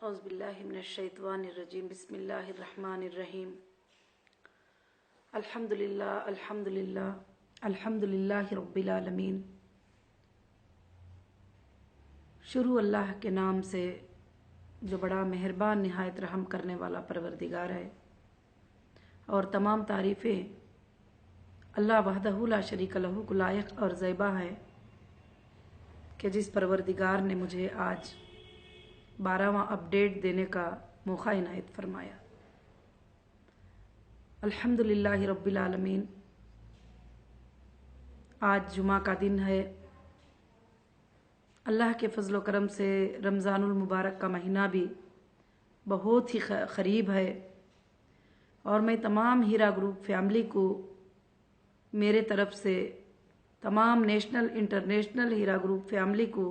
औज़ुबिल्लाहिमिनश्शैतानिर्रजीम बिस्मिल्लाहिर्रहमानिर्रहीम अल्हम्दुलिल्लाह अल्हम्दुलिल्लाह अल्हम्दुलिल्लाहि रब्बिल आलमीन। शुरू अल्लाह के नाम से जो बड़ा मेहरबान निहायत रहम करने वाला परवरदिगार है, और तमाम तारीफ़ें अल्लाह वहदहू ला शरीक लहू को लायक और ज़ैबा है कि जिस परवरदिगार ने मुझे आज 12वां अपडेट देने का मौका इनायत फरमाया। अल्हम्दुलिल्लाहि रब्बिल आलमीन। आज जुमा का दिन है। अल्लाह के फजल करम से रमज़ानुल मुबारक का महीना भी बहुत ही क़रीब है, और मैं तमाम हीरा ग्रुप फैमिली को मेरे तरफ से, तमाम नेशनल इंटरनेशनल हीरा ग्रुप फैमिली को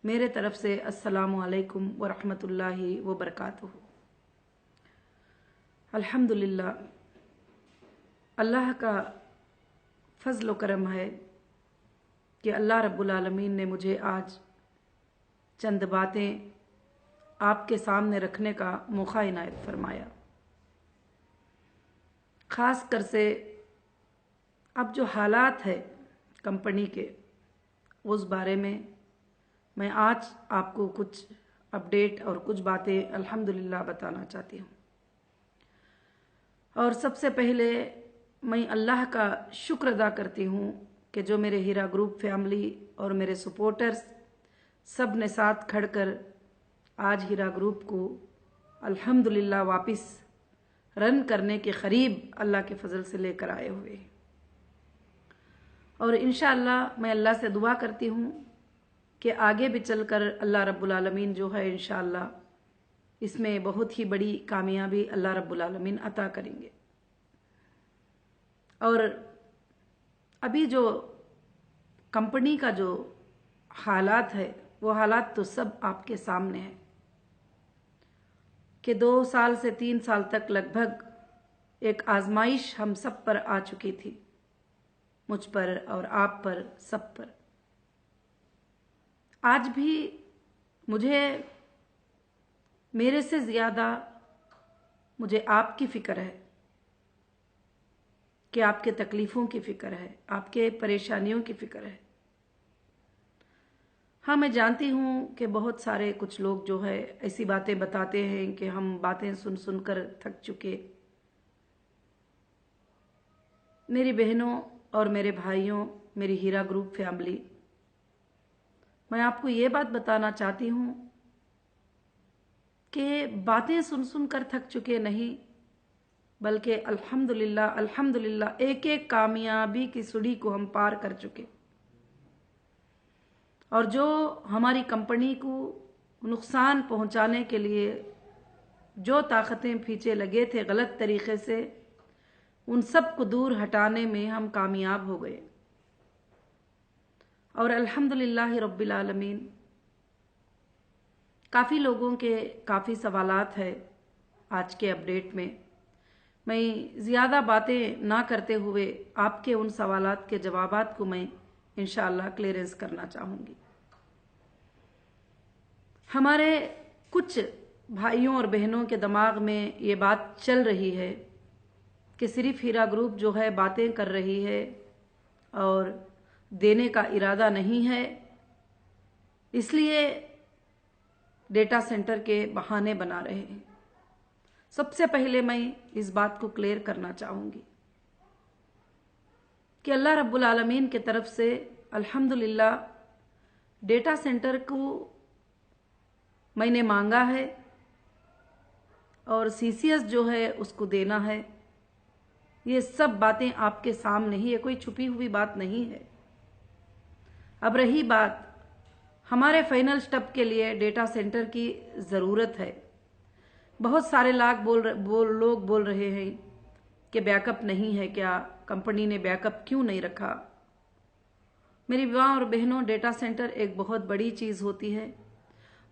मेरे तरफ से अस्सलामु अलैकुम व रहमतुल्लाहि व बरकातुहू। अल्हम्दुलिल्लाह, अल्लाह का फजल व करम है कि अल्लाह रब्बुल आलमीन ने मुझे आज चंद बातें आपके सामने रखने का मौका इनायत फरमाया। ख़ास कर से अब जो हालात है कंपनी के, उस बारे में मैं आज आपको कुछ अपडेट और कुछ बातें अल्हम्दुलिल्लाह बताना चाहती हूँ। और सबसे पहले मैं अल्लाह का शुक्र अदा करती हूँ कि जो मेरे हीरा ग्रुप फैमिली और मेरे सपोर्टर्स सब ने साथ खड़कर आज हीरा ग्रुप को अल्हम्दुलिल्लाह वापस रन करने के करीब अल्लाह के फजल से लेकर आए हुए। और इंशाअल्लाह मैं अल्लाह से दुआ करती हूँ कि आगे भी चलकर अल्लाह रब्बुल आलमीन जो है इंशाअल्लाह इसमें बहुत ही बड़ी कामयाबी अल्लाह रब्बुल आलमीन अता करेंगे। और अभी जो कंपनी का जो हालात है, वो हालात तो सब आपके सामने है कि 2 साल से 3 साल तक लगभग एक आजमाइश हम सब पर आ चुकी थी, मुझ पर और आप पर, सब पर। आज भी मुझे, मेरे से ज़्यादा मुझे आपकी फ़िक्र है, कि आपके तकलीफ़ों की फ़िक्र है, आपके परेशानियों की फ़िक्र है। हाँ, मैं जानती हूँ कि बहुत सारे कुछ लोग जो है ऐसी बातें बताते हैं कि हम बातें सुन सुनकर थक चुके। मेरी बहनों और मेरे भाइयों, मेरी हीरा ग्रुप फैमिली, मैं आपको ये बात बताना चाहती हूँ कि बातें सुन सुनकर थक चुके नहीं, बल्कि अल्हम्दुलिल्लाह अल्हम्दुलिल्लाह एक एक कामयाबी की सीढ़ी को हम पार कर चुके। और जो हमारी कंपनी को नुकसान पहुंचाने के लिए जो ताकतें पीछे लगे थे गलत तरीके से, उन सब को दूर हटाने में हम कामयाब हो गए। और अल्हम्दुलिल्लाह रब्बिल आलमीन, काफ़ी लोगों के काफ़ी सवालात है आज के अपडेट में। मैं ज़्यादा बातें ना करते हुए आपके उन सवालात के जवाबात को मैं इंशाअल्लाह क्लियरेंस करना चाहूँगी। हमारे कुछ भाइयों और बहनों के दिमाग में ये बात चल रही है कि सिर्फ हीरा ग्रुप जो है बातें कर रही है और देने का इरादा नहीं है, इसलिए डेटा सेंटर के बहाने बना रहे हैं। सबसे पहले मैं इस बात को क्लियर करना चाहूँगी कि अल्लाह रब्बुल आलमीन के तरफ से अल्हम्दुलिल्लाह डेटा सेंटर को मैंने मांगा है, और सीसीएस जो है उसको देना है। ये सब बातें आपके सामने ही है, कोई छुपी हुई बात नहीं है। अब रही बात, हमारे फाइनल स्टेप के लिए डेटा सेंटर की ज़रूरत है। बहुत सारे लोग बोल रहे हैं कि बैकअप नहीं है क्या, कंपनी ने बैकअप क्यों नहीं रखा। मेरी माँ और बहनों, डेटा सेंटर एक बहुत बड़ी चीज़ होती है।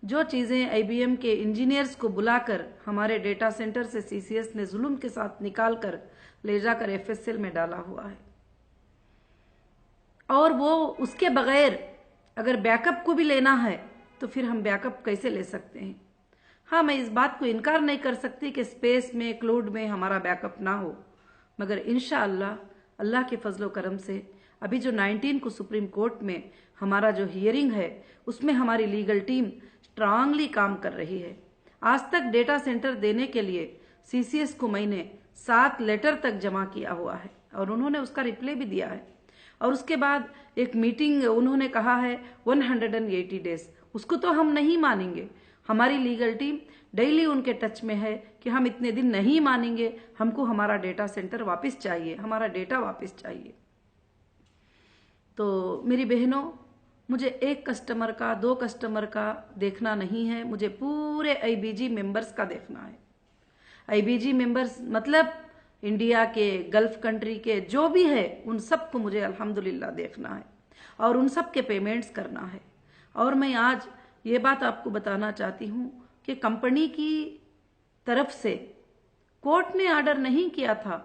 जो चीज़ें आईबीएम के इंजीनियर्स को बुलाकर हमारे डेटा सेंटर से सीसीएस ने जुल्म के साथ निकाल कर ले जाकर एफएसएल में डाला हुआ है, और वो उसके बगैर अगर बैकअप को भी लेना है तो फिर हम बैकअप कैसे ले सकते हैं। हाँ, मैं इस बात को इनकार नहीं कर सकती कि स्पेस में, क्लाउड में हमारा बैकअप ना हो, मगर इंशाअल्लाह अल्लाह के फजलो करम से अभी जो 19 को सुप्रीम कोर्ट में हमारा जो हियरिंग है उसमें हमारी लीगल टीम स्ट्रांगली काम कर रही है। आज तक डेटा सेंटर देने के लिए सीसीएस को मैंने 7 लेटर तक जमा किया हुआ है और उन्होंने उसका रिप्लाई भी दिया है। और उसके बाद एक मीटिंग उन्होंने कहा है 180 डेज, उसको तो हम नहीं मानेंगे। हमारी लीगल टीम डेली उनके टच में है कि हम इतने दिन नहीं मानेंगे, हमको हमारा डेटा सेंटर वापस चाहिए, हमारा डेटा वापस चाहिए। तो मेरी बहनों, मुझे एक कस्टमर का, 2 कस्टमर का देखना नहीं है, मुझे पूरे आईबीजी मेंबर्स का देखना है। आईबीजी मेंबर्स मतलब इंडिया के, गल्फ कंट्री के जो भी है, उन सबको मुझे अल्हम्दुलिल्लाह देखना है और उन सब के पेमेंट्स करना है। और मैं आज ये बात आपको बताना चाहती हूँ कि कंपनी की तरफ से कोर्ट ने ऑर्डर नहीं किया था,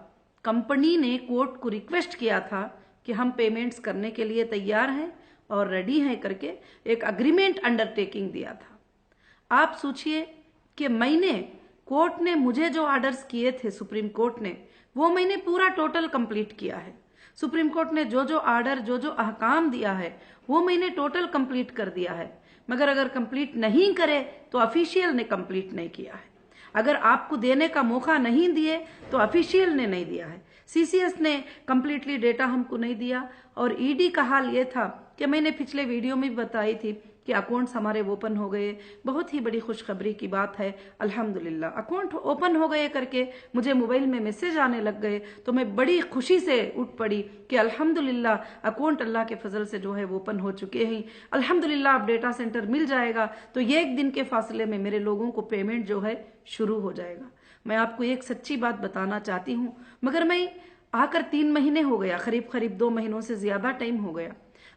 कंपनी ने कोर्ट को रिक्वेस्ट किया था कि हम पेमेंट्स करने के लिए तैयार हैं और रेडी हैं करके एक अग्रीमेंट अंडरटेकिंग दिया था। आप सोचिए कि मैंने, कोर्ट ने मुझे जो ऑर्डर्स किए थे सुप्रीम कोर्ट ने, वो मैंने पूरा टोटल कंप्लीट किया है। सुप्रीम कोर्ट ने जो जो ऑर्डर, जो जो अहकाम दिया है वो मैंने टोटल कंप्लीट कर दिया है। मगर अगर कंप्लीट नहीं करे तो ऑफिशियल ने कंप्लीट नहीं किया है। अगर आपको देने का मौका नहीं दिए तो ऑफिशियल ने नहीं दिया है। सीसीएस ने कंप्लीटली डेटा हमको नहीं दिया। और ईडी का हाल ये था कि मैंने पिछले वीडियो में भी बताई थी कि अकाउंट्स हमारे ओपन हो गए। बहुत ही बड़ी खुशखबरी की बात है, अल्हम्दुलिल्लाह अकाउंट ओपन हो गए करके मुझे मोबाइल में मैसेज आने लग गए। तो मैं बड़ी खुशी से उठ पड़ी कि अल्हम्दुलिल्लाह अकाउंट अल्लाह के फजल से जो है वो ओपन हो चुके हैं। अल्हम्दुलिल्लाह अब डेटा सेंटर मिल जाएगा तो ये एक दिन के फासले में मेरे लोगों को पेमेंट जो है शुरू हो जाएगा। मैं आपको एक सच्ची बात बताना चाहती हूँ, मगर मैं आकर 3 महीने हो गया, करीब 2 महीनों से ज्यादा टाइम हो गया,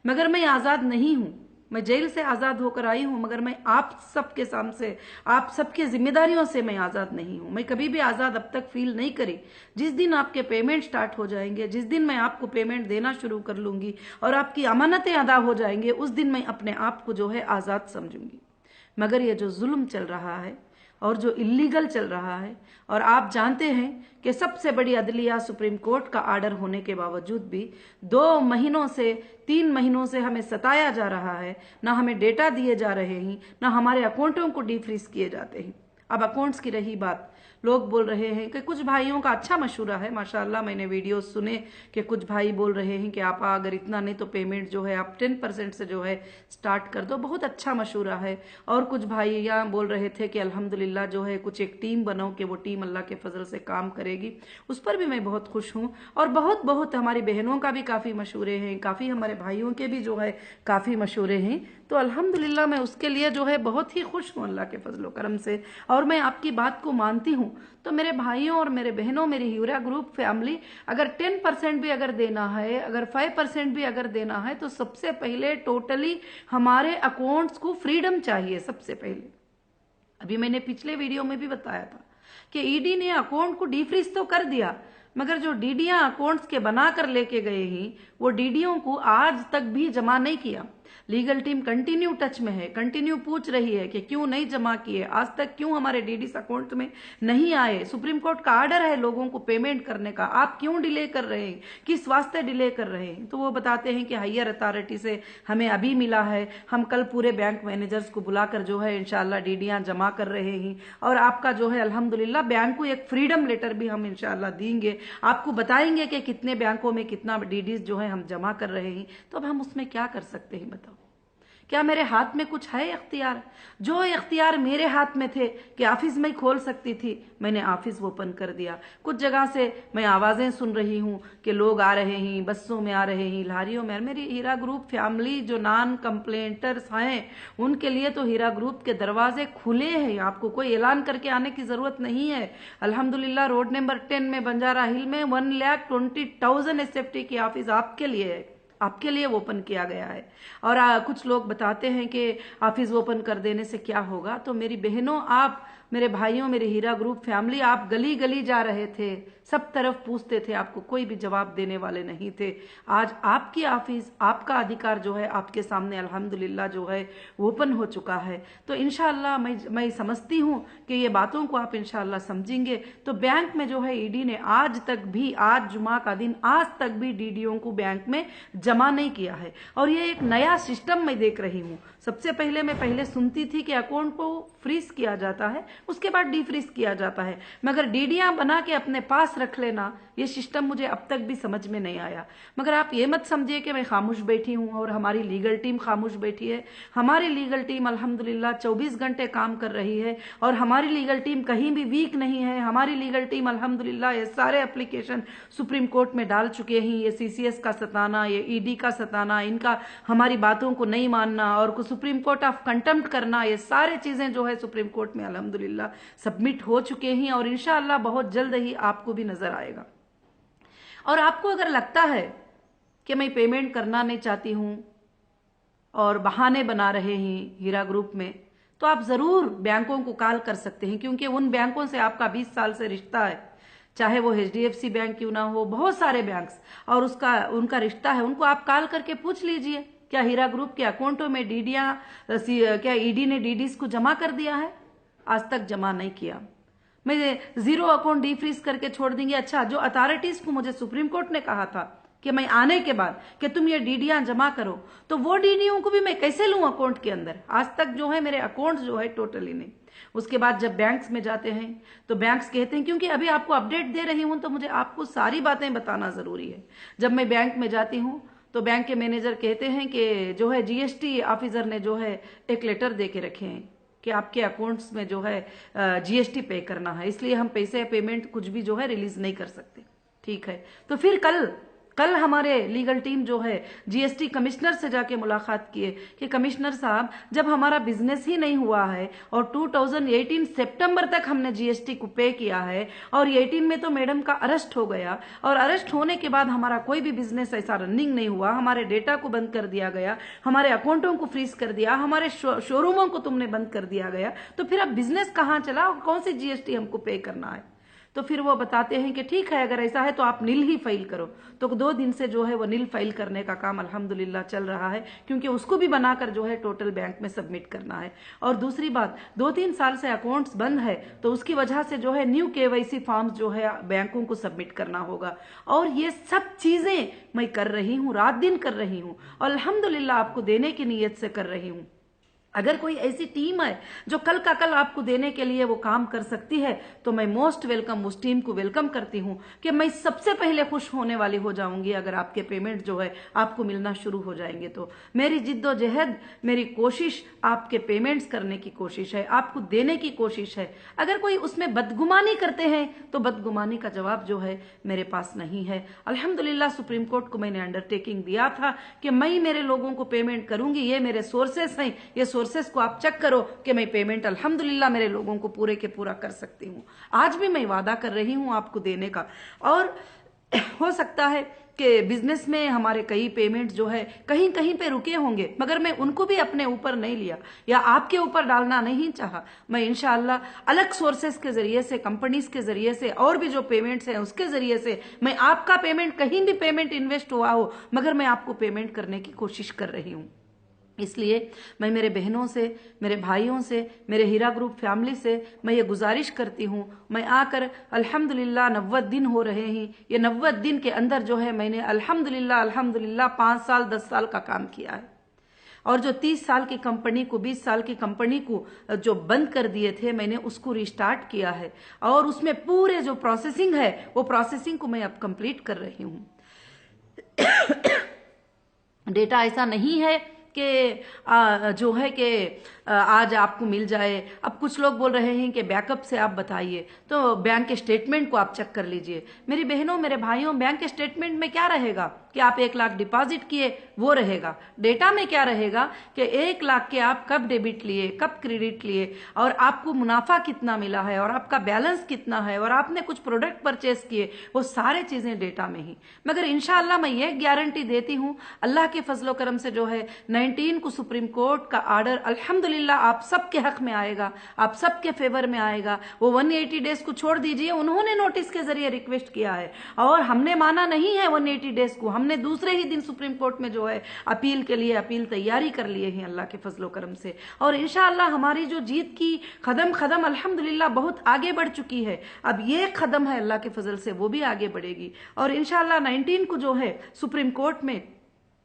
मगर मैं आजाद नहीं हूं। मैं जेल से आजाद होकर आई हूं, मगर मैं आप सबके सामने, आप सबके जिम्मेदारियों से मैं आजाद नहीं हूं। मैं कभी भी आजाद अब तक फील नहीं करी। जिस दिन आपके पेमेंट स्टार्ट हो जाएंगे, जिस दिन मैं आपको पेमेंट देना शुरू कर लूंगी और आपकी अमानतें अदा हो जाएंगे, उस दिन मैं अपने आप को जो है आजाद समझूंगी। मगर ये जो जुल्म चल रहा है और जो इलीगल चल रहा है, और आप जानते हैं कि सबसे बड़ी अदलिया सुप्रीम कोर्ट का ऑर्डर होने के बावजूद भी 2 महीनों से 3 महीनों से हमें सताया जा रहा है, ना हमें डेटा दिए जा रहे हैं, ना हमारे अकाउंटों को डीफ्रीज किए जाते हैं। अब अकाउंट्स की रही बात, लोग बोल रहे हैं कि कुछ भाइयों का अच्छा मशूरा है, माशाल्लाह मैंने वीडियो सुने कि कुछ भाई बोल रहे हैं कि आप अगर इतना नहीं तो पेमेंट जो है आप 10% से जो है स्टार्ट कर दो, बहुत अच्छा मशूरा है। और कुछ भाई यहाँ बोल रहे थे कि अल्हम्दुलिल्लाह जो है कुछ एक टीम बनाओ कि वो टीम अल्लाह के फजल से काम करेगी। उस पर भी मैं बहुत खुश हूँ। और बहुत हमारी बहनों का भी काफ़ी मशूरे हैं, काफ़ी हमारे भाइयों के भी जो है काफ़ी मशूरे हैं। तो अल्हम्दुलिल्लाह मैं उसके लिए जो है बहुत ही खुश हूँ अल्लाह के फजलो करम से। और मैं आपकी बात को मानती हूँ। तो मेरे भाइयों और मेरे बहनों, मेरी हीरा ग्रुप फैमिली, अगर 10% भी अगर देना है, अगर 5% भी अगर देना है, तो सबसे पहले टोटली हमारे अकाउंट्स को फ्रीडम चाहिए। सबसे पहले अभी मैंने पिछले वीडियो में भी बताया था कि ईडी ने अकाउंट को डीफ्रीज तो कर दिया, मगर जो डीडियां अकाउंट्स के बना कर लेके गए हैं वो डीडियों को आज तक भी जमा नहीं किया। लीगल टीम कंटिन्यू टच में है, कंटिन्यू पूछ रही है कि क्यों नहीं जमा किए, आज तक क्यों हमारे डीडीस अकाउंट में नहीं आए। सुप्रीम कोर्ट का ऑर्डर है लोगों को पेमेंट करने का, आप क्यों डिले कर रहे हैं, किस वास्ते डिले कर रहे हैं। तो वो बताते हैं कि हायर अथॉरिटी से हमें अभी मिला है, हम कल पूरे बैंक मैनेजर्स को बुलाकर जो है इंशाल्लाह डीडियां जमा कर रहे हैं और आपका जो है अल्हम्दुलिल्लाह बैंक को एक फ्रीडम लेटर भी हम इंशाल्लाह देंगे, आपको बताएंगे कि कितने बैंकों में कितना डीडीज जो है हम जमा कर रहे हैं। तो अब हम उसमें क्या कर सकते हैं बताओ? क्या मेरे हाथ में कुछ है इख्तियार? जो इख्तियार मेरे हाथ में थे कि ऑफिस में खोल सकती थी, मैंने ऑफिस ओपन कर दिया। कुछ जगह से मैं आवाजें सुन रही हूँ कि लोग आ रहे हैं, बसों में आ रहे हैं, लारियों में। मेरी हीरा ग्रुप फैमिली जो नॉन कंप्लेंटर्स हैं उनके लिए तो हीरा ग्रुप के दरवाजे खुले हैं, आपको कोई ऐलान करके आने की जरूरत नहीं है। अल्हम्दुलिल्लाह रोड नंबर 10 में बंजारा हिल में 1,20,000 SFT की ऑफिस आपके लिए है। आपके लिए ओपन किया गया है। और कुछ लोग बताते हैं कि ऑफिस ओपन कर देने से क्या होगा। तो मेरी बहनों, आप, मेरे भाइयों, मेरे हीरा ग्रुप फैमिली, आप गली गली जा रहे थे, सब तरफ पूछते थे, आपको कोई भी जवाब देने वाले नहीं थे। आज आपकी ऑफिस, आपका अधिकार जो है आपके सामने अल्हम्दुलिल्लाह जो है ओपन हो चुका है। तो इंशाअल्लाह मैं समझती हूँ कि ये बातों को आप इंशाअल्लाह समझेंगे। तो बैंक में जो है ईडी ने आज तक भी, आज जुमा का दिन, आज तक भी डीडीओ को बैंक में जमा नहीं किया है। और ये एक नया सिस्टम मैं देख रही हूँ। सबसे पहले मैं पहले सुनती थी कि अकाउंट को फ्रीज किया जाता है, उसके बाद डीफ्रीज किया जाता है, मगर डीडियां बना के अपने पास रख लेना, ये सिस्टम मुझे अब तक भी समझ में नहीं आया। मगर आप ये मत समझिए कि मैं खामोश बैठी हूँ और हमारी लीगल टीम खामोश बैठी है। हमारी लीगल टीम अल्हम्दुलिल्लाह 24 घंटे काम कर रही है और हमारी लीगल टीम कहीं भी वीक नहीं है। हमारी लीगल टीम अल्हम्दुलिल्लाह ये सारे एप्लीकेशन सुप्रीम कोर्ट में डाल चुके हैं। ये सीसीएस का सताना, ये ईडी का सताना, इनका हमारी बातों को नहीं मानना और सुप्रीम कोर्ट ऑफ कंटेम्प्ट करना, ये सारे चीजें जो है सुप्रीम कोर्ट में अल्हम्दुलिल्लाह सबमिट हो चुके हैं और इंशाअल्लाह बहुत जल्द ही आपको भी नजर आएगा। और आपको अगर लगता है कि मैं पेमेंट करना नहीं चाहती हूं और बहाने बना रहे हैं हीरा ग्रुप में, तो आप जरूर बैंकों को कॉल कर सकते हैं, क्योंकि उन बैंकों से आपका 20 साल से रिश्ता है। चाहे वो HDFC बैंक क्यों ना हो, बहुत सारे बैंक्स और उनका रिश्ता है। उनको आप कॉल करके पूछ लीजिए, क्या हीरा ग्रुप के अकाउंटों में क्या ईडी ने डीडीज को जमा कर दिया है? आज तक जमा नहीं किया। मैं जीरो अकाउंट डीफ्रीज करके छोड़ देंगे। अच्छा, जो अथॉरिटीज को मुझे सुप्रीम कोर्ट ने कहा था कि मैं आने के बाद कि तुम ये डीडियां जमा करो, तो वो डीडीओ को भी मैं कैसे लूं अकाउंट के अंदर? आज तक जो है मेरे अकाउंट जो है टोटली नहीं। उसके बाद जब बैंक्स में जाते हैं तो बैंक्स कहते हैं, क्योंकि अभी आपको अपडेट दे रही हूं तो मुझे आपको सारी बातें बताना जरूरी है। जब मैं बैंक में जाती हूं तो बैंक के मैनेजर कहते हैं कि जो है जीएसटी ऑफिसर ने जो है एक लेटर दे के रखे हैं कि आपके अकाउंट्स में जो है जीएसटी पे करना है, इसलिए हम पैसे पेमेंट कुछ भी जो है रिलीज नहीं कर सकते। ठीक है, तो फिर कल हमारे लीगल टीम जो है जीएसटी कमिश्नर से जाके मुलाकात किए कि कमिश्नर साहब, जब हमारा बिजनेस ही नहीं हुआ है और 2018 सितंबर तक हमने जीएसटी को पे किया है और 18 में तो मैडम का अरेस्ट हो गया और अरेस्ट होने के बाद हमारा कोई भी बिजनेस ऐसा रनिंग नहीं हुआ, हमारे डेटा को बंद कर दिया गया, हमारे अकाउंटों को फ्रीज कर दिया, हमारे शोरूमों को तुमने बंद कर दिया गया, तो फिर अब बिजनेस कहाँ चला और कौन सी जीएसटी हमको पे करना है? तो फिर वो बताते हैं कि ठीक है, अगर ऐसा है तो आप नील ही फाइल करो। तो 2 दिन से जो है वो नील फाइल करने का काम अल्हम्दुलिल्लाह चल रहा है, क्योंकि उसको भी बनाकर जो है टोटल बैंक में सबमिट करना है। और दूसरी बात, 2-3 साल से अकाउंट्स बंद है तो उसकी वजह से जो है न्यू KYC फॉर्म्स जो है बैंकों को सबमिट करना होगा। और ये सब चीजें मैं कर रही हूँ, रात दिन कर रही हूँ, अल्हम्दुलिल्लाह आपको देने की नीयत से कर रही हूँ। अगर कोई ऐसी टीम है जो कल का कल आपको देने के लिए वो काम कर सकती है, तो मैं मोस्ट वेलकम उस टीम को वेलकम करती हूं कि मैं सबसे पहले खुश होने वाली हो जाऊंगी अगर आपके पेमेंट जो है आपको मिलना शुरू हो जाएंगे। तो मेरी जिद्दोजहद, मेरी कोशिश आपके पेमेंट्स करने की कोशिश है, आपको देने की कोशिश है। अगर कोई उसमें बदगुमानी करते हैं तो बदगुमानी का जवाब जो है मेरे पास नहीं है। अल्हम्दुलिल्लाह सुप्रीम कोर्ट को मैंने अंडरटेकिंग दिया था कि मैं मेरे लोगों को पेमेंट करूंगी, ये मेरे सोर्सेस हैं, ये सोर्सेस को आप चेक करो कि मैं पेमेंट अल्हम्दुलिल्लाह मेरे लोगों को पूरे के पूरा कर सकती हूँ। आज भी मैं वादा कर रही हूँ आपको देने का। और हो सकता है कि बिजनेस में हमारे कई पेमेंट जो है कहीं कहीं पे रुके होंगे, मगर मैं उनको भी अपने ऊपर नहीं लिया या आपके ऊपर डालना नहीं चाहा। मैं इंशाअल्लाह अलग सोर्सेस के जरिए से, कंपनीज के जरिए से और भी जो पेमेंट्स हैं उसके जरिए से, मैं आपका पेमेंट, कहीं भी पेमेंट इन्वेस्ट हुआ हो, मगर मैं आपको पेमेंट करने की कोशिश कर रही हूँ। इसलिए मैं मेरे बहनों से, मेरे भाइयों से, मेरे हीरा ग्रुप फैमिली से मैं ये गुजारिश करती हूँ, मैं आकर अल्हम्दुलिल्लाह 90 दिन हो रहे हैं, ये 90 दिन के अंदर जो है मैंने अल्हम्दुलिल्लाह 5 साल 10 साल का काम किया है। और जो 30 साल की कंपनी को, 20 साल की कंपनी को जो बंद कर दिए थे, मैंने उसको रिस्टार्ट किया है और उसमें पूरे जो प्रोसेसिंग है वो प्रोसेसिंग को मैं अब कंप्लीट कर रही हूँ। डेटा ऐसा नहीं है कि जो है कि आज आपको मिल जाए। अब कुछ लोग बोल रहे हैं कि बैकअप से आप बताइए, तो बैंक के स्टेटमेंट को आप चेक कर लीजिए। मेरी बहनों, मेरे भाइयों, बैंक के स्टेटमेंट में क्या रहेगा? कि आप 1 लाख डिपॉजिट किए वो रहेगा। डेटा में क्या रहेगा कि 1 लाख के आप कब डेबिट लिए, कब क्रेडिट लिए, और आपको मुनाफा कितना मिला है, और आपका बैलेंस कितना है, और आपने कुछ प्रोडक्ट परचेस किए, वो सारे चीजें डेटा में ही। मगर इंशाअल्लाह मैं ये गारंटी देती हूं अल्लाह के फजलो करम से जो है 19 को सुप्रीम कोर्ट का आर्डर अल्हम्दुलिल्लाह आप सबके हक में आएगा, आप सबके फेवर में आएगा। वो 180 डेज को छोड़ दीजिए, उन्होंने नोटिस के जरिए रिक्वेस्ट किया है और हमने माना नहीं है 180 डेज को। हमने दूसरे ही दिन सुप्रीम कोर्ट में जो है अपील के लिए अपील तैयारी कर लिए हैं अल्लाह के फजलो करम से। और इंशाअल्लाह हमारी जो जीत की कदम कदम अल्हम्दुलिल्लाह बहुत आगे बढ़ चुकी है। अब ये कदम है अल्लाह के फजल से वो भी आगे बढ़ेगी। और इंशाअल्लाह 19 को जो है सुप्रीम कोर्ट में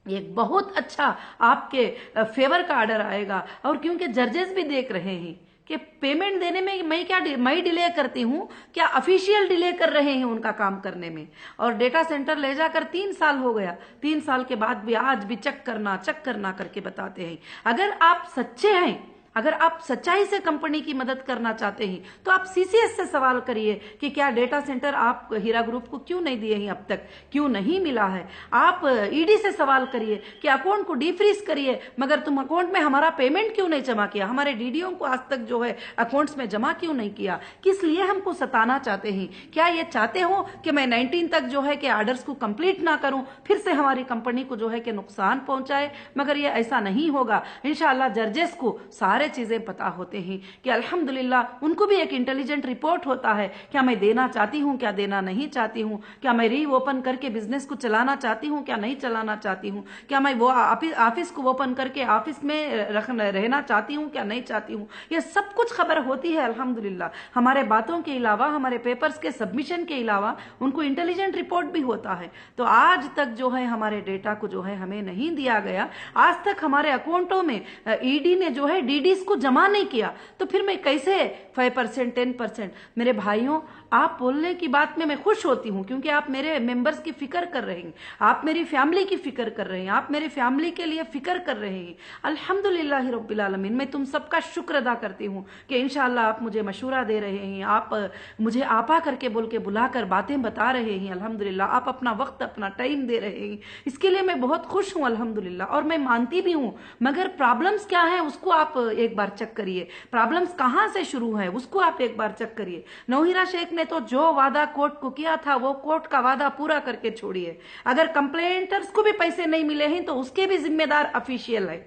एक बहुत अच्छा आपके फेवर का ऑर्डर आएगा। और क्योंकि जजेस भी देख रहे हैं कि पेमेंट देने में मैं डिले करती हूं, क्या ऑफिशियल डिले कर रहे हैं उनका काम करने में। और डेटा सेंटर ले जाकर 3 साल हो गया, 3 साल के बाद भी आज भी चेक करना करके बताते हैं। अगर आप सच्चे हैं, अगर आप सच्चाई से कंपनी की मदद करना चाहते हैं तो आप सीसीएस से सवाल करिए कि क्या डेटा सेंटर आप हीरा ग्रुप को क्यों नहीं दिए हैं, अब तक क्यों नहीं मिला है। आप ईडी से सवाल करिए कि अकाउंट को डीफ्रीज करिए, मगर तुम अकाउंट में हमारा पेमेंट क्यों नहीं जमा किया, हमारे डीडीओ को आज तक जो है अकाउंट्स में जमा क्यों नहीं किया, किस लिए हमको सताना चाहते हैं। क्या ये चाहते हो कि मैं 19 तक जो है कि ऑर्डर्स को कंप्लीट ना करूं, फिर से हमारी कंपनी को जो है कि नुकसान पहुंचाए। मगर ये ऐसा नहीं होगा। इंशाअल्लाह जजेस को सारे चीजें पता होते हैं कि अल्हम्दुलिल्लाह उनको भी एक इंटेलिजेंट रिपोर्ट होता है, क्या मैं देना चाहती हूं, क्या देना नहीं चाहती हूं, क्या मैं री ओपन करके बिजनेस को चलाना चाहती हूं, क्या नहीं चलाना चाहती हूं, क्या मैं वो ऑफिस को ओपन करके ऑफिस में रहना चाहती हूं, क्या नहीं चाहती हूं। ये सब कुछ खबर होती है अल्हम्दुलिल्लाह। हमारे बातों के अलावा, हमारे पेपर्स के सबमिशन के अलावा उनको इंटेलिजेंट रिपोर्ट भी होता है। तो आज तक जो है हमारे डेटा को जो है हमें नहीं दिया गया, आज तक हमारे अकाउंटों में ईडी ने जो है डीडी को जमा नहीं किया, तो फिर मैं कैसे 5% 10%। मेरे भाइयों, आप बोलने की बात में मैं खुश होती हूं क्योंकि आप मेरे मेंबर्स की फिक्र कर रहे हैं, आप मेरी फैमिली की फिक्र कर रहे हैं, आप मेरी फैमिली के लिए फिक्र कर रहे हैं। अल्हम्दुलिल्लाह रब्बिल आलमीन। मैं तुम सबका शुक्र अदा करती हूं कि इंशाअल्लाह आप मुझे मशवरा दे रहे हैं, आप मुझे आपा करके बोल के बुलाकर बातें बता रहे हैं। अल्हम्दुलिल्लाह आप अपना वक्त, अपना टाइम दे रहे हैं, इसके लिए मैं बहुत खुश हूं अल्हम्दुलिल्लाह। और मैं मानती भी हूं, मगर प्रॉब्लम्स क्या है उसको आप एक बार चेक करिए, प्रॉब्लम्स कहां से शुरू है उसको आप एक बार चेक करिए। नौहीरा शेख ने तो जो वादा कोर्ट को किया था वो कोर्ट का वादा पूरा करके छोड़िए। अगर कंप्लेंटर्स को भी पैसे नहीं मिले हैं तो उसके भी जिम्मेदार ऑफिशियल है।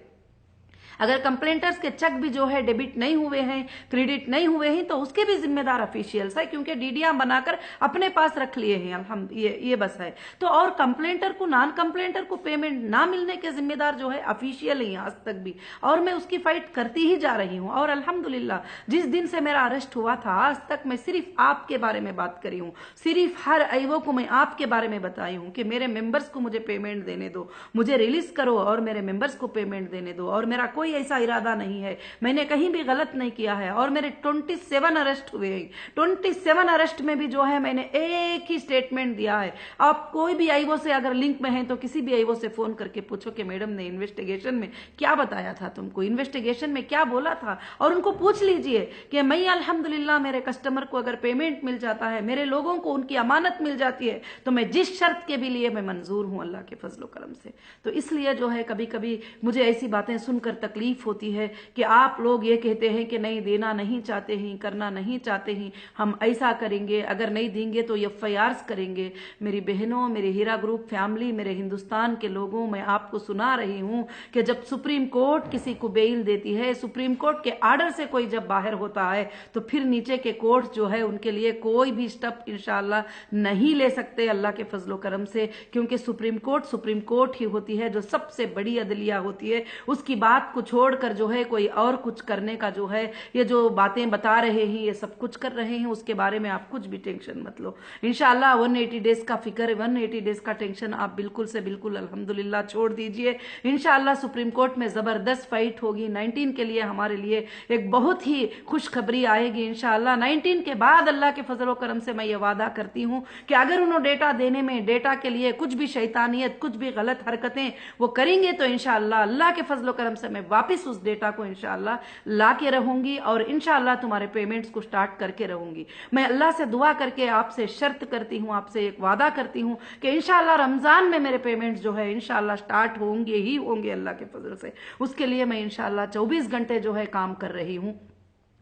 अगर कंप्लेंटर्स के चेक भी जो है डेबिट नहीं हुए हैं, क्रेडिट नहीं हुए हैं, तो उसके भी जिम्मेदार ऑफिशियल्स है, क्योंकि डीडीआर बनाकर अपने पास रख लिए हैं। हम ये बस है तो। और कंप्लेंटर को, नॉन कंप्लेंटर को पेमेंट ना मिलने के जिम्मेदार जो है ऑफिशियल ही आज तक भी, और मैं उसकी फाइट करती ही जा रही हूं। और अल्हम्दुलिल्लाह जिस दिन से मेरा अरेस्ट हुआ था आज तक मैं सिर्फ आपके बारे में बात करी हूं, सिर्फ हर आईओ को मैं आपके बारे में बताई हूं कि मेरे मेंबर्स को मुझे पेमेंट देने दो, मुझे रिलीज करो और मेरे मेंबर्स को पेमेंट देने दो। और मेरा कोई ऐसा इरादा नहीं है, मैंने कहीं भी गलत नहीं किया है। और मेरे 27 अरेस्ट हुए हैं, 27 अरेस्ट में भी जो है मैंने एक ही स्टेटमेंट दिया है। आप कोई भी आईओ से अगर लिंक में है तो किसी भी आईओ से फोन करके पूछो कि मैडम ने इन्वेस्टिगेशन में क्या बताया था, तुमको इन्वेस्टिगेशन में क्या बोला था, और उनको पूछ लीजिए कि मैं अल्हम्दुलिल्लाह मेरे कस्टमर को अगर पेमेंट मिल जाता है, मेरे लोगों को उनकी अमानत मिल जाती है, तो मैं जिस शर्त के भी लिए मैं मंजूर हूं अल्लाह के फजलो करम से। तो इसलिए जो है कभी कभी मुझे ऐसी बातें सुनकर तकलीफ होती है कि आप लोग ये कहते हैं कि नहीं देना नहीं चाहते हैं, करना नहीं चाहते हैं, हम ऐसा करेंगे, अगर नहीं देंगे तो एफआईआर्स करेंगे। मेरी बहनों, मेरे हीरा ग्रुप फैमिली, मेरे हिंदुस्तान के लोगों, मैं आपको सुना रही हूं कि जब सुप्रीम कोर्ट किसी को बेल देती है, सुप्रीम कोर्ट के ऑर्डर से कोई जब बाहर होता है, तो फिर नीचे के कोर्ट जो है उनके लिए कोई भी स्टेप इंशाअल्लाह नहीं ले सकते अल्लाह के फजलो करम से, क्योंकि सुप्रीम कोर्ट ही होती है जो सबसे बड़ी अदलिया होती है। उसकी बात को छोड़कर जो है कोई और कुछ करने का जो है, ये जो बातें बता रहे हैं ये सब कुछ कर रहे हैं, उसके बारे में आप कुछ भी टेंशन मत लो। इंशाअल्लाह 180 डेज का फिक्र, 180 डेज का टेंशन आप बिल्कुल से बिल्कुल अल्हम्दुलिल्लाह छोड़ दीजिए। इंशाअल्लाह सुप्रीम कोर्ट में जबरदस्त फाइट होगी। 19 के लिए हमारे लिए एक बहुत ही खुशखबरी आएगी इंशाअल्लाह। 19 के बाद अल्लाह के फजल करम से मैं ये वादा करती हूँ कि अगर उन्होंने डेटा देने में, डेटा के लिए कुछ भी शैतानियत, कुछ भी गलत हरकतें वो करेंगे, तो इंशाअल्लाह अल्लाह के फजल करम से मैं वापस उस डेटा को इंशाअल्लाह ला के रहूंगी और इंशाअल्लाह तुम्हारे पेमेंट्स को स्टार्ट करके रहूंगी। मैं अल्लाह से दुआ करके आपसे शर्त करती हूँ, आपसे एक वादा करती हूँ कि इंशाअल्लाह रमजान में मेरे पेमेंट्स जो है इंशाअल्लाह स्टार्ट होंगे ही होंगे अल्लाह के फजल से। उसके लिए मैं इंशाअल्लाह 24 घंटे जो है काम कर रही हूँ।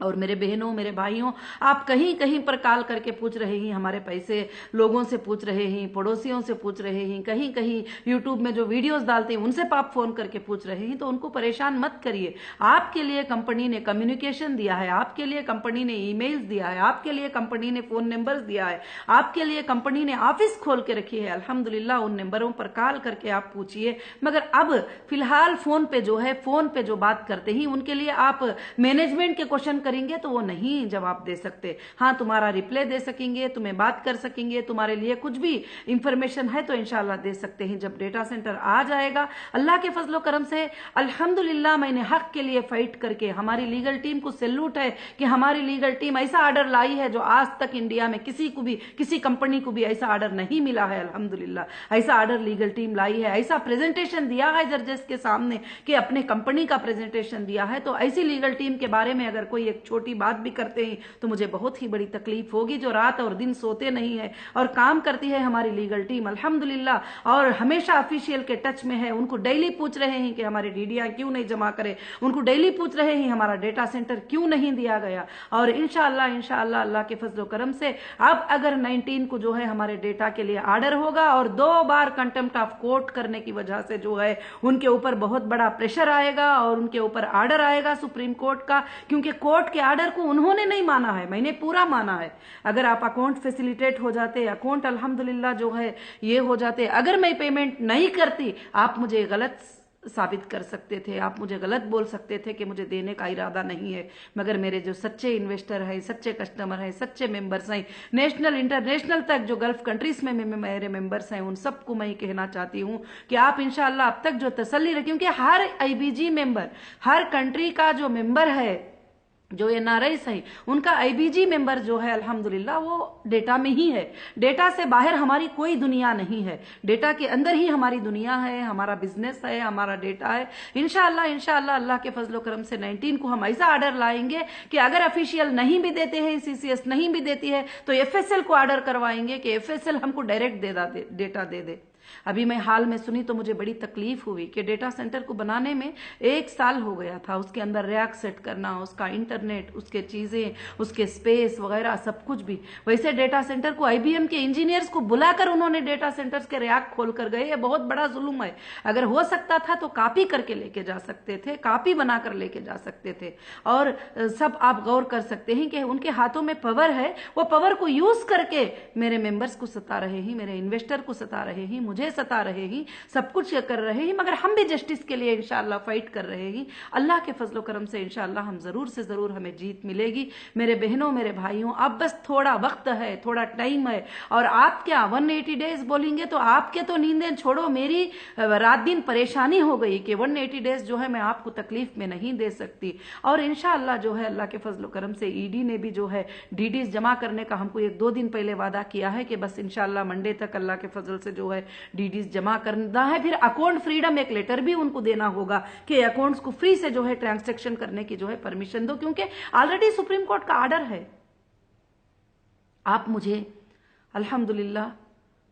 और मेरे बहनों, मेरे भाइयों, आप कहीं कहीं पर कॉल करके पूछ रहे हैं हमारे पैसे, लोगों से पूछ रहे हैं, पड़ोसियों से पूछ रहे हैं, कहीं कहीं यूट्यूब में जो वीडियोस डालते हैं उनसे आप फोन करके पूछ रहे हैं, तो उनको परेशान मत करिए। आपके लिए कंपनी ने कम्युनिकेशन दिया है, आपके लिए कंपनी ने ईमेल्स दिया है, आपके लिए कंपनी ने फोन नंबर्स दिया है, आपके लिए कंपनी ने ऑफिस खोल के रखी है। अल्हम्दुलिल्लाह उन नंबरों पर कॉल करके आप पूछिए। मगर अब फिलहाल फोन पे जो है, फोन पे जो बात करते हैं उनके लिए आप मैनेजमेंट के क्वेश्चन करेंगे तो वो नहीं जवाब दे सकते। हाँ, तुम्हारा रिप्लाई दे सकेंगे, तुम्हें बात कर सकेंगे, तुम्हारे लिए कुछ भी इंफॉर्मेशन है तो इंशाल्लाह दे सकते हैं। जब डेटा सेंटर आ जाएगा अल्लाह के फजलो करम से अल्हम्दुलिल्लाह मैंने हक के लिए फाइट करके, हमारी लीगल टीम को सैल्यूट है कि हमारी लीगल टीम ऐसा ऑर्डर लाई है जो आज तक इंडिया में किसी को भी, किसी कंपनी को भी ऐसा ऑर्डर नहीं मिला है। अल्हम्दुलिल्लाह ऐसा ऑर्डर लीगल टीम लाई है, ऐसा प्रेजेंटेशन दिया है जजेस के सामने कि अपने कंपनी का प्रेजेंटेशन दिया है। तो ऐसी लीगल टीम के बारे में अगर कोई एक छोटी बात भी करते हैं तो मुझे बहुत ही बड़ी तकलीफ होगी, जो रात और दिन सोते नहीं है और काम करती है हमारी लीगल टीम अल्हम्दुलिल्लाह, और हमेशा ऑफिशियल के टच में है। उनको डेली पूछ रहे हैं कि हमारे डीडीआर क्यों नहीं जमा करे, उनको डेली पूछ रहे हैं हमारा डेटा सेंटर क्यों नहीं दिया गया। और इंशाअल्लाह इंशाअल्लाह अल्लाह के फजलो करम से अब अगर 19 को जो है हमारे डेटा के लिए ऑर्डर होगा और 2 बार कंटेम्प्ट ऑफ कोर्ट करने की वजह से जो है उनके ऊपर बहुत बड़ा प्रेशर आएगा और उनके ऊपर ऑर्डर आएगा सुप्रीम कोर्ट का, क्योंकि कोर्ट के ऑर्डर को उन्होंने नहीं माना है, मैंने पूरा माना है। अगर आप अकाउंट फैसिलिटेट हो जाते, अकाउंट अल्हम्दुलिल्लाह जो है ये हो जाते, अगर मैं पेमेंट नहीं करती आप मुझे गलत साबित कर सकते थे, आप मुझे गलत बोल सकते थे कि मुझे देने का इरादा नहीं है। मगर मेरे जो सच्चे इन्वेस्टर हैं, सच्चे कस्टमर हैं, सच्चे मेंबर्स हैं, नेशनल इंटरनेशनल तक जो गल्फ कंट्रीज में मेरे मेंबर्स हैं, उन सबको मैं कहना चाहती हूं कि आप इंशाअल्लाह अब तक जो तसल्ली रखें, क्योंकि हर आईबीजी मेंबर, हर कंट्री का जो मेंबर है, जो एनआरआईस है, उनका आईबीजी मेंबर जो है अल्हम्दुलिल्लाह वो डेटा में ही है। डेटा से बाहर हमारी कोई दुनिया नहीं है, डेटा के अंदर ही हमारी दुनिया है, हमारा बिजनेस है, हमारा डेटा है। इंशाअल्लाह इंशाअल्लाह अल्लाह के फजलो करम से 19 को हम ऐसा ऑर्डर लाएंगे कि अगर ऑफिशियल नहीं भी देते हैं, सीसीएस नहीं भी देती है, तो एफएसएल को ऑर्डर करवाएंगे कि एफएसएल हमको डायरेक्ट डेटा दे दे। अभी मैं हाल में सुनी तो मुझे बड़ी तकलीफ हुई कि डेटा सेंटर को बनाने में 1 साल हो गया था, उसके अंदर रैक सेट करना, उसका इंटरनेट, उसके चीजें, उसके स्पेस वगैरह सब कुछ भी। वैसे डेटा सेंटर को आईबीएम के इंजीनियर्स को बुलाकर उन्होंने डेटा सेंटर्स के रैक खोल कर गए। ये बहुत बड़ा जुल्म है। अगर हो सकता था तो कॉपी करके लेके जा सकते थे, कॉपी बनाकर लेके जा सकते थे। और सब आप गौर कर सकते हैं कि उनके हाथों में पावर है, वो पावर को यूज करके मेरे मेंबर्स को सता रहे हैं, मेरे इन्वेस्टर को सता रहे हैं, मुझे सता रहे हैं, सब कुछ कर रहे हैं। मगर हम भी जस्टिस के लिए इंशाअल्लाह फाइट कर रहे हैं। अल्लाह के फजलो करम से इंशाअल्लाह हम जरूर से जरूर हमें जीत मिलेगी। मेरे बहनों, मेरे भाइयों, अब बस थोड़ा वक्त है, थोड़ा टाइम है। और आप क्या 180 डेज बोलेंगे तो आपके तो नींदें छोड़ो, मेरी रात दिन परेशानी हो गई कि 180 डेज जो है मैं आपको तकलीफ में नहीं दे सकती। और इंशाअल्लाह जो है अल्लाह के फजलो करम से ईडी ने भी जो है डीडीज जमा करने का हमको 1-2 दिन पहले वादा किया है कि बस इंशाअल्लाह मंडे तक अल्लाह के फजल से जो है डीडीज जमा करना है। फिर अकाउंट फ्रीडम एक लेटर भी उनको देना होगा कि अकाउंट्स को फ्री से जो है ट्रांजैक्शन करने की जो है परमिशन दो, क्योंकि ऑलरेडी सुप्रीम कोर्ट का ऑर्डर है। आप मुझे अल्हम्दुलिल्लाह,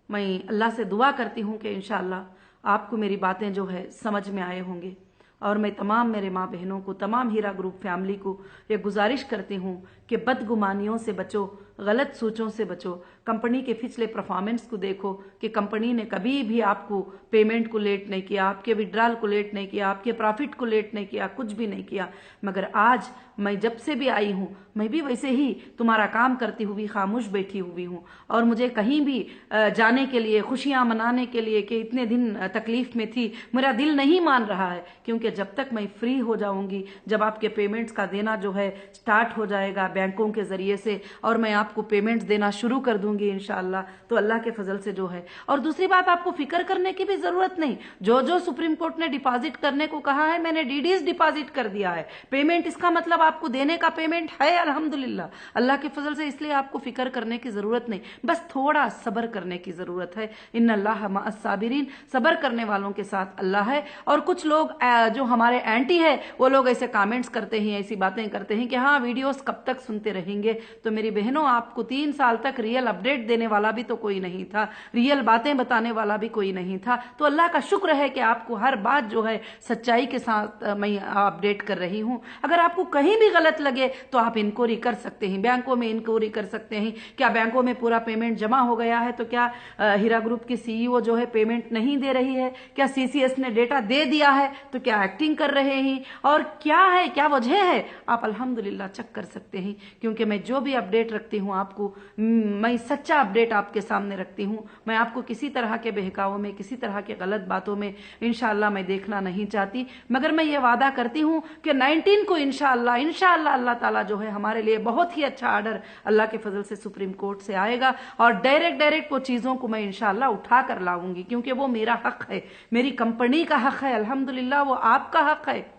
मैं अल्लाह से दुआ करती हूं कि इंशाअल्लाह आपको मेरी बातें जो है समझ में आए होंगे। और मैं तमाम मेरे माँ बहनों को, तमाम हीरा ग्रुप फैमिली को ये गुजारिश करती हूँ कि बदगुमानियों से बचो, गलत सोचों से बचो। कंपनी के पिछले परफॉर्मेंस को देखो कि कंपनी ने कभी भी आपको पेमेंट को लेट नहीं किया, आपके विड्रॉल को लेट नहीं किया, आपके प्रॉफिट को लेट नहीं किया, कुछ भी नहीं किया। मगर आज मैं जब से भी आई हूँ मैं भी वैसे ही तुम्हारा काम करती हुई खामोश बैठी हुई हूँ। और मुझे कहीं भी जाने के लिए, खुशियां मनाने के लिए कि इतने दिन तकलीफ में थी, मेरा दिल नहीं मान रहा है। क्योंकि जब तक मैं फ्री हो जाऊंगी, जब आपके पेमेंट्स का देना जो है स्टार्ट हो जाएगा बैंकों के जरिए से, और मैं आपको पेमेंट्स देना शुरू कर दूंगी इंशाअल्लाह। तो अल्लाह के फजल से जो है, और दूसरी बात आपको फिक्र करने की भी जरूरत नहीं। जो जो सुप्रीम कोर्ट ने डिपॉजिट करने को कहा है, मैंने डीडीज डिपॉजिट कर दिया है। पेमेंट इसका मतलब आपको देने का पेमेंट है अल्हम्दुलिल्लाह अल्लाह के फजल से, इसलिए आपको फिक्र करने की जरूरत नहीं, बस थोड़ा सब्र करने की जरूरत है। इन्नल्लाह मअस साबिरीन, सब्र करने वालों के साथ अल्लाह है। और कुछ लोग जो हमारे एंटी है वो लोग ऐसे कमेंट्स करते हैं, ऐसी बातें करते हैं कि हाँ वीडियोस कब तक सुनते रहेंगे। तो मेरी बहनों, आपको 3 साल तक रियल अपडेट देने वाला भी तो कोई नहीं था, रियल बातें बताने वाला भी कोई नहीं था। तो अल्लाह का शुक्र है कि आपको हर बात जो है सच्चाई के साथ मैं अपडेट कर रही हूं। अगर आपको कहीं भी गलत लगे तो आप इंक्वायरी कर सकते हैं, बैंकों में इंक्वायरी कर सकते हैं। क्या बैंकों में पूरा पेमेंट जमा हो गया है? तो क्या हीरा ग्रुप की सीईओ जो है पेमेंट नहीं दे रही है? क्या सीसीएस ने डेटा दे दिया है? तो क्या एक्टिंग कर रहे हैं? और क्या है, क्या वजह है? आप अल्हम्दुलिल्लाह चेक कर सकते हैं, क्योंकि मैं जो भी अपडेट रखती हूं आपको, मैं सच्चा अपडेट आपके सामने रखती हूं। मैं आपको किसी तरह के बहकावों में, किसी तरह के गलत बातों में इंशाअल्लाह मैं देखना नहीं चाहती। मगर मैं ये वादा करती हूं कि 19 को इंशाअल्लाह अल्लाह ताला जो है हमारे लिए बहुत ही अच्छा आर्डर अल्लाह के फजल से सुप्रीम कोर्ट से आएगा, और डायरेक्ट वो चीजों को मैं इंशाअल्लाह उठा कर लाऊंगी, क्योंकि वो मेरा हक है, मेरी कंपनी का हक है अल्हम्दुलिल्लाह, वो आपका हक है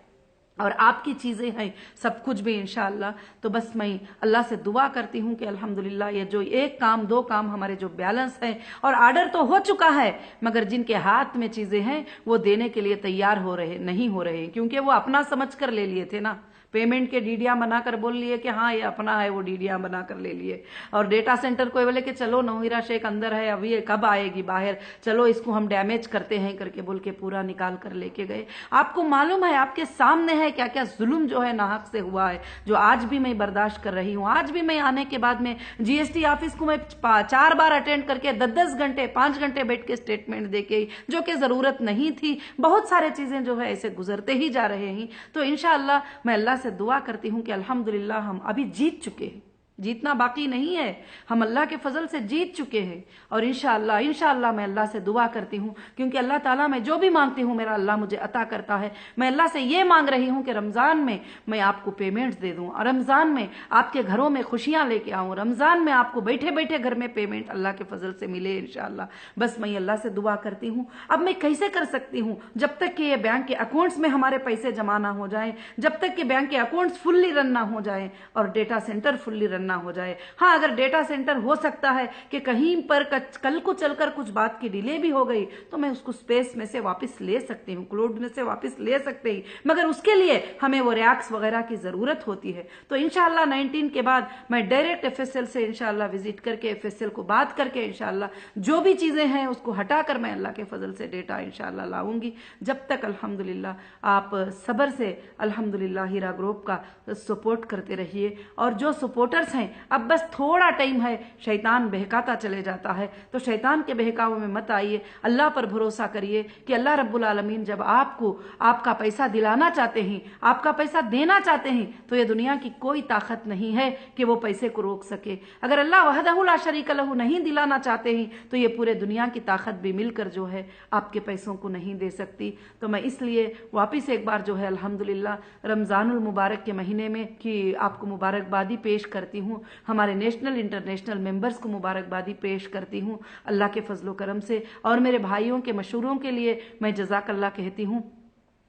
और आपकी चीजें हैं, सब कुछ भी इंशाअल्लाह। तो बस मैं अल्लाह से दुआ करती हूं कि अल्हम्दुलिल्लाह ये जो 1 काम 2 काम हमारे जो बैलेंस है, और आर्डर तो हो चुका है, मगर जिनके हाथ में चीजें हैं वो देने के लिए तैयार नहीं हो रहे, क्योंकि वो अपना समझ कर ले लिए थे ना। पेमेंट के डीडिया बनाकर बोल लिए कि हाँ ये अपना है, वो डीडिया बनाकर ले लिए। और डेटा सेंटर को बोले कि चलो नौहीरा शेख अंदर है, अभी ये कब आएगी बाहर, चलो इसको हम डैमेज करते हैं करके बोल के पूरा निकाल कर लेके गए। आपको मालूम है, आपके सामने है क्या क्या जुल्म जो है नाहक से हुआ है, जो आज भी मैं बर्दाश्त कर रही हूँ। आज भी मैं आने के बाद में जीएसटी ऑफिस को मैं 4 बार अटेंड करके 10-10 घंटे 5 घंटे बैठ के स्टेटमेंट देके, जो कि जरूरत नहीं थी। बहुत सारे चीजें जो है ऐसे गुजरते ही जा रहे हैं। तो इंशाअल्लाह मैं अल्लाह से दुआ करती हूं कि अल्हम्दुलिल्लाह हम अभी जीत चुके हैं, जीतना बाकी नहीं है, हम अल्लाह के फजल से जीत चुके हैं। और इंशाअल्लाह मैं अल्लाह से दुआ करती हूँ, क्योंकि अल्लाह ताला मैं जो भी मांगती हूँ मेरा अल्लाह मुझे अता करता है। मैं अल्लाह से ये मांग रही हूँ कि रमजान में मैं आपको पेमेंट्स दे दूं, और रमजान में आपके घरों में खुशियां लेके आऊं, रमजान में आपको बैठे बैठे घर में पेमेंट अल्लाह के फजल से मिले इंशाअल्लाह। बस मैं अल्लाह से दुआ करती हूँ। अब मैं कैसे कर सकती हूँ? जब तक कि ये बैंक के अकाउंट्स में हमारे पैसे जमा ना हो जाए, जब तक कि बैंक के अकाउंट्स फुल्ली रन ना हो जाए और डेटा सेंटर फुल्ली रन ना हो जाए। हाँ, अगर डेटा सेंटर हो सकता है कि कहीं पर कल को चलकर कुछ बात की डिले भी हो गई, तो मैं उसको स्पेस में से वापस ले सकती हूँ, क्लाउड में से वापस ले सकते ही, मगर उसके लिए हमें वो रैक्स वगैरह की जरूरत होती है। तो इंशाअल्लाह 19 के बाद मैं डायरेक्ट एफएसएल से इंशाअल्लाह विजिट करके, एफएसएल को बात करके इंशाअल्लाह जो भी चीजें हैं उसको हटाकर मैं अल्लाह के फजल से डेटा इंशाअल्लाह लाऊंगी। जब तक अल्हम्दुलिल्लाह आप सब्र से अल्हम्दुलिल्लाह हीरा ग्रुप का सपोर्ट करते रहिए। और जो सपोर्टर्स हैं, अब बस थोड़ा टाइम है, शैतान बहकाता चले जाता है, तो शैतान के बहकावे में मत आइए, अल्लाह पर भरोसा करिए कि अल्लाह रब्बुल आलमीन जब आपको आपका पैसा दिलाना चाहते हैं, आपका पैसा देना चाहते हैं, तो ये दुनिया की कोई ताकत नहीं है कि वो पैसे को रोक सके। अगर अल्लाह वहदहु ला शरीक लहू नहीं दिलाना चाहते हैं, तो ये पूरे दुनिया की ताकत भी मिलकर जो है आपके पैसों को नहीं दे सकती। तो मैं इसलिए वापिस एक बार जो है अल्हम्दुलिल्लाह रमजानुल मुबारक के महीने में कि आपको मुबारकबादी पेश करती हूँ, हमारे नेशनल इंटरनेशनल मेंबर्स को मुबारकबादी पेश करती हूँ अल्लाह के फजलो करम से। और मेरे भाइयों के मशवरों के लिए मैं जज़ाकल्लाह कहती हूँ।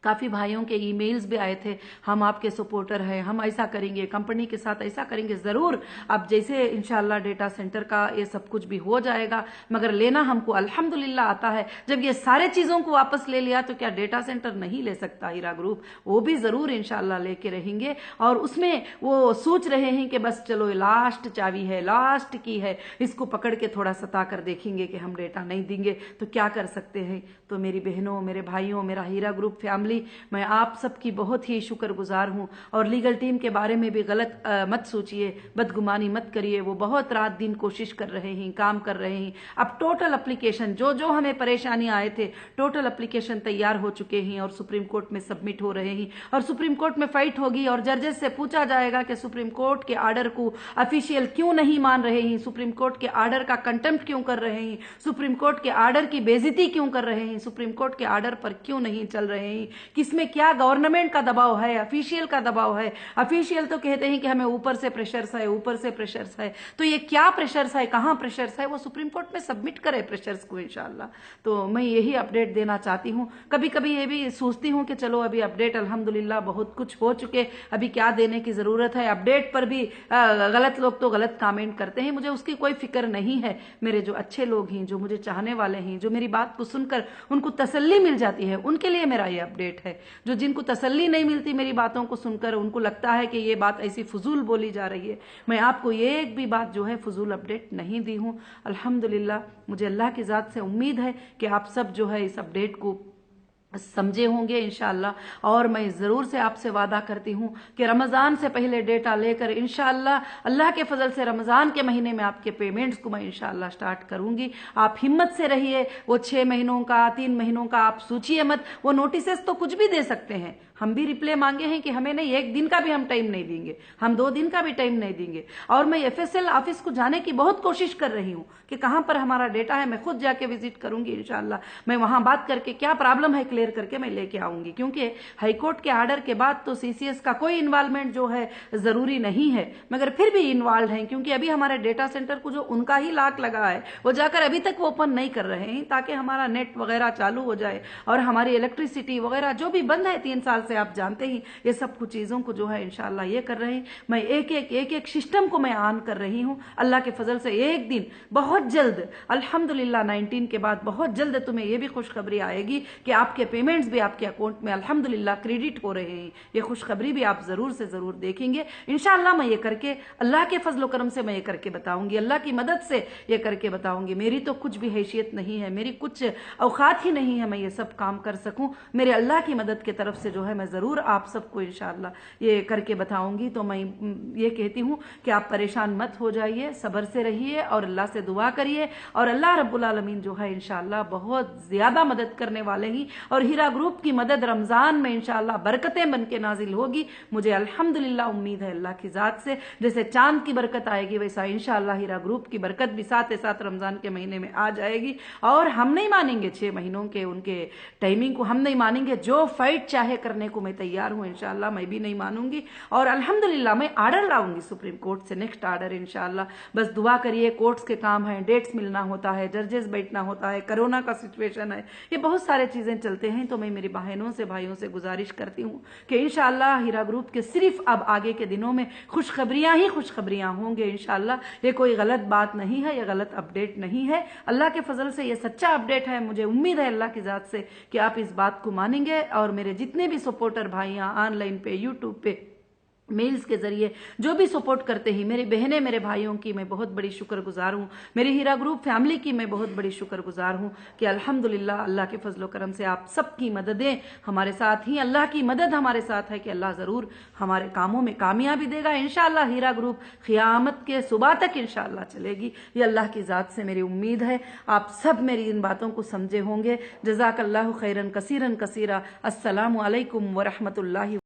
काफ़ी भाइयों के ईमेल्स भी आए थे, हम आपके सपोर्टर हैं, हम ऐसा करेंगे, कंपनी के साथ ऐसा करेंगे। ज़रूर अब जैसे इंशाल्लाह डेटा सेंटर का ये सब कुछ भी हो जाएगा, मगर लेना हमको अल्हम्दुलिल्लाह आता है। जब ये सारे चीज़ों को वापस ले लिया तो क्या डेटा सेंटर नहीं ले सकता हीरा ग्रुप? वो भी ज़रूर इंशाल्लाह लेके रहेंगे। और उसमें वो सोच रहे हैं कि बस चलो लास्ट चाबी है, लास्ट की है, इसको पकड़ के थोड़ा सता कर देखेंगे कि हम डेटा नहीं देंगे तो क्या कर सकते हैं। तो मेरी बहनों, मेरे भाइयों, मेरा हीरा ग्रुप फैमिली, मैं आप सबकी बहुत ही शुक्रगुजार हूं। और लीगल टीम के बारे में भी गलत मत सोचिए, बदगुमानी मत करिए। वो बहुत रात दिन कोशिश कर रहे हैं, काम कर रहे हैं। अब टोटल एप्लीकेशन जो हमें परेशानी आए थे, टोटल एप्लीकेशन तैयार हो चुके हैं और सुप्रीम कोर्ट में सबमिट हो रहे हैं। और सुप्रीम कोर्ट में फाइट होगी और जजेस से पूछा जाएगा कि सुप्रीम कोर्ट के आर्डर को ऑफिशियल क्यों नहीं मान रहे हैं, सुप्रीम कोर्ट के आर्डर का कंटेम्प्ट क्यों कर रहे हैं, सुप्रीम कोर्ट के आर्डर की बेइज्जती क्यों कर रहे हैं, सुप्रीम कोर्ट के आर्डर पर क्यों नहीं चल रहे हैं। कि इसमें क्या गवर्नमेंट का दबाव है, ऑफिशियल का दबाव है। ऑफिशियल तो कहते हैं कि हमें ऊपर से प्रेशर्स है, ऊपर से प्रेशर्स है, तो ये क्या प्रेशर्स है, कहाँ प्रेशर्स है, वो सुप्रीम कोर्ट में सबमिट करे प्रेशर्स को इंशाल्लाह। तो मैं यही अपडेट देना चाहती हूँ। कभी कभी ये भी सोचती हूँ कि चलो अभी अपडेट अल्हम्दुलिल्लाह बहुत कुछ हो चुके, अभी क्या देने की जरूरत है। अपडेट पर भी गलत लोग तो गलत कमेंट करते हैं, मुझे उसकी कोई फिक्र नहीं है। मेरे जो अच्छे लोग हैं, जो मुझे चाहने वाले हैं, जो मेरी बात को सुनकर उनको तसल्ली मिल जाती है, उनके लिए मेरा ये अपडेट है। जो जिनको तसल्ली नहीं मिलती मेरी बातों को सुनकर, उनको लगता है कि ये बात ऐसी फजूल बोली जा रही है, मैं आपको ये एक भी बात जो है फजूल अपडेट नहीं दी हूं। अल्हम्दुलिल्लाह मुझे अल्लाह की ज़ात से उम्मीद है कि आप सब जो है इस अपडेट को समझे होंगे इंशाअल्लाह। और मैं ज़रूर से आपसे वादा करती हूँ कि रमज़ान से पहले डेटा लेकर इंशाअल्लाह अल्लाह के फजल से रमज़ान के महीने में आपके पेमेंट्स को मैं इंशाअल्लाह स्टार्ट करूँगी। आप हिम्मत से रहिए। वो 6 महीनों का, 3 महीनों का आप सोचिए मत। वो नोटिसेस तो कुछ भी दे सकते हैं, हम भी रिप्ले मांगे हैं कि हमें नहीं, 1 दिन का भी हम टाइम नहीं देंगे, हम 2 दिन का भी टाइम नहीं देंगे। और मैं FSL ऑफिस को जाने की बहुत कोशिश कर रही हूँ कि कहाँ पर हमारा डेटा है, मैं खुद जाके विजिट करूंगी इंशाअल्लाह। मैं वहां बात करके क्या प्रॉब्लम है क्लियर करके मैं लेके आऊंगी, क्योंकि हाईकोर्ट के आर्डर के बाद तो CCS का कोई इन्वॉल्वमेंट जो है जरूरी नहीं है, मगर फिर भी इन्वॉल्व है, क्योंकि अभी हमारे डेटा सेंटर को जो उनका ही लाक लगा है वो जाकर अभी तक वो ओपन नहीं कर रहे हैं, ताकि हमारा नेट वगैरह चालू हो जाए और हमारी इलेक्ट्रिसिटी वगैरह जो भी बंद है 3 साल से, आप जानते ही, ये सब कुछ चीजों को जो है इंशाल्लाह ये कर रहे हैं। मैं एक एक सिस्टम को मैं ऑन कर रही हूँ। अल्लाह के फजल से एक दिन बहुत जल्द अल्हम्दुलिल्लाह 19 के बाद बहुत जल्द तुम्हें ये भी खुशखबरी आएगी कि आपके पेमेंट्स भी आपके अकाउंट में अल्हम्दुलिल्लाह क्रेडिट हो रहे हैं। ये खुशखबरी भी आप जरूर से जरूर देखेंगे इंशाल्लाह। मैं ये करके अल्लाह के फजल करम से मैं ये करके बताऊंगी, अल्लाह की मदद से ये करके बताऊंगी। मेरी तो कुछ भी हैसियत नहीं है, मेरी कुछ औकात ही नहीं है मैं ये सब काम कर सकूं। मेरे अल्लाह की मदद की तरफ से जो है मैं जरूर आप सबको इंशाअल्लाह ये करके बताऊंगी। तो मैं ये कहती हूँ कि आप परेशान मत हो जाइए, सब्र से रहिए और अल्लाह से दुआ करिए, और अल्लाह रब्बुल आलमीन जो है इंशाअल्लाह बहुत ज्यादा मदद करने वाले ही। और हीरा ग्रुप की मदद रमजान में इंशाअल्लाह बरकतें बन के नाजिल होगी, मुझे अल्हम्दुलिल्लाह उम्मीद है अल्लाह की जात से। जैसे चांद की बरकत आएगी वैसा इंशाअल्लाह हीरा ग्रुप की बरकत भी साथ ही साथ रमजान के महीने में आ जाएगी। और हम नहीं मानेंगे 6 महीनों के उनके टाइमिंग को, हम नहीं मानेंगे। जो फाइट चाहे करने को मैं तैयार हूं इंशाअल्लाह, मैं भी नहीं मानूंगी। और अल्हम्दुलिल्लाह मैं आर्डर लाऊंगी सुप्रीम कोर्ट से, नेक्स्ट आर्डर इंशाअल्लाह। बस दुआ करिए, कोर्ट्स के काम है, डेट्स मिलना होता है, जजेस बैठना होता है, कोरोना का सिचुएशन है, ये बहुत सारे चीजें चलते हैं। तो मैं मेरी बहनों से भाइयों से गुजारिश करती हूँ कि इंशाअल्लाह हीरा ग्रुप के सिर्फ अब आगे के दिनों में खुशखबरियां ही खुशखबरियां होंगे इंशाअल्लाह। ये कोई गलत बात नहीं है, ये गलत अपडेट नहीं है, अल्लाह के फजल से ये सच्चा अपडेट है। मुझे उम्मीद है अल्लाह की जात से कि आप इस बात को मानेंगे। और मेरे जितने भी सपोर्टर भाइयां ऑनलाइन पे, यूट्यूब पे, मेल्स के जरिए जो भी सपोर्ट करते हैं, मेरी बहनें मेरे भाइयों की मैं बहुत बड़ी शुक्रगुजार हूँ। मेरी हीरा ग्रुप फैमिली की मैं बहुत बड़ी शुक्रगुजार हूँ कि अल्हम्दुलिल्लाह अल्लाह के फजलो करम से आप सबकी मददें हमारे साथ ही, अल्लाह की मदद हमारे साथ है कि अल्लाह जरूर हमारे कामों में कामयाबी देगा इंशाअल्लाह। हीरा ग्रुप क़यामत के सुबह तक इंशाअल्लाह चलेगी, ये अल्लाह की जात से मेरी उम्मीद है। आप सब मेरी इन बातों को समझे होंगे। जज़ाकल्लाहु खैरन कसीरन कसीरा। अस्सलामु अलैकुम व रहमतुल्लाहि।